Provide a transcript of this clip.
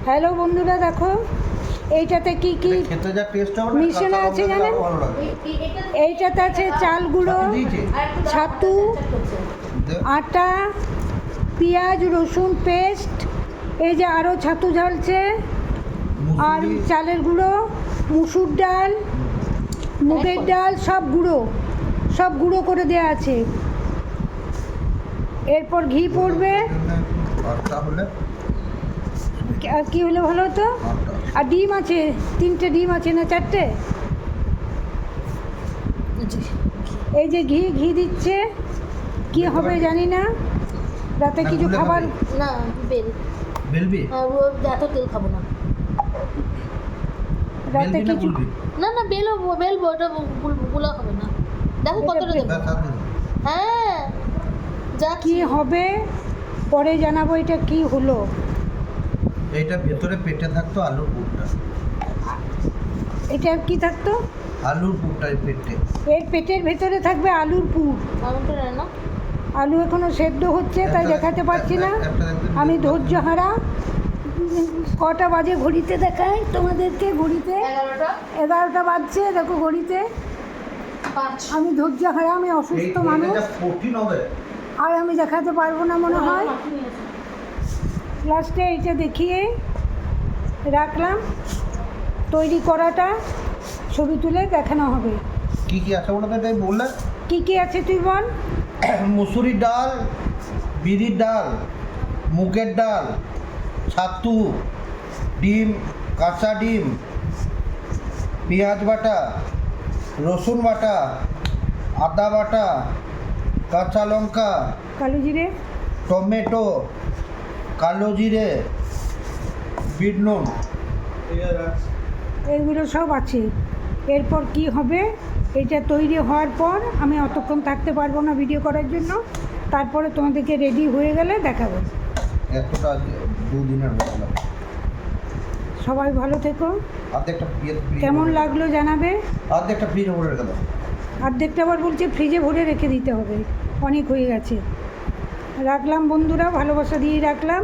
Hello বন্ধুরা, দেখো এইটাতে কি কি মিশানো আছে জানেন? এইটাতে আছে চাল গুঁড়ো, ছাতু, আটা, পেঁয়াজ, রসুন পেস্ট, এই যে আরও ছাতু ঝালছে, আর চালের গুঁড়ো, মুসুর ডাল, মুগের ডাল, সব গুঁড়ো করে দেওয়া আছে। এরপর ঘি পড়বে। আর কি হলে ভালো হতো? আর ডিম আছে, 3টে ডিম আছে না 4টে? এই যে ঘি দিচ্ছে, কি হবে জানি না। রাতে কিছু খাবার না, বেলবি এত তেল খাবো না। রাতে কিছু না বেলবো, ওটা গুলা হবে না। দেখো কতটা দেবো। হ্যাঁ, যা কি হবে পরে জানাবো। এটা কি হলো? এইটা ভেতরে পেটে থাকতো আলুর পুরটা। এটা কি থাকতো? আলুর পুরটা পেটে। এর পেটের ভেতরে থাকবে আলুর পুর। না, আলু এখনো সেদ্ধ হচ্ছে, তাই দেখাতে পারছি না। আমি ধৈর্য হারা। কটা বাজে ঘড়িতে দেখাই তোমাদেরকে? ঘড়িতে 11টা বাজছে, দেখো ঘড়িতে। আমি ধৈর্য হারা, আমি অসুস্থ মানুষ, আর আমি দেখাতে পারবো না মনে হয়। লাস্টে এইটা দেখিয়ে রাখলাম। তৈরি করাটা ছবি তুলে দেখানো হবে। কি কি আছে ওটা তাই বললে? কি কি আছে তুই বল। মুসুরির ডাল, বিরির ডাল, মুগের ডাল, ছাতু, ডিম, কাঁচা ডিম, পেঁয়াজ বাটা, রসুন বাটা, আদা বাটা, কাঁচা লঙ্কা, কালো জিরে, টমেটো, কালো জিরে, বিট নুন, এইগুলো সব আছে। এরপর কি হবে, এটা তৈরি হওয়ার পর আমি অতক্ষণ থাকতে পারবো না ভিডিও করার জন্য। তারপরে তোমাদেরকে রেডি হয়ে গেলে দেখাবো। এতটা 2 দিনের হয়ে গেল। সবাই ভালো থেকো। অর্ধেকটা কেমন লাগলো জানাবে। অর্ধেকটা ফ্রিজে ভরে রেখে দাও। অর্ধেকটা আবার বলছে ফ্রিজে ভরে রেখে দিতে হবে, অনেক হয়ে গেছে। রাখলাম বন্ধুরা, ভালোবাসা দিয়ে রাখলাম।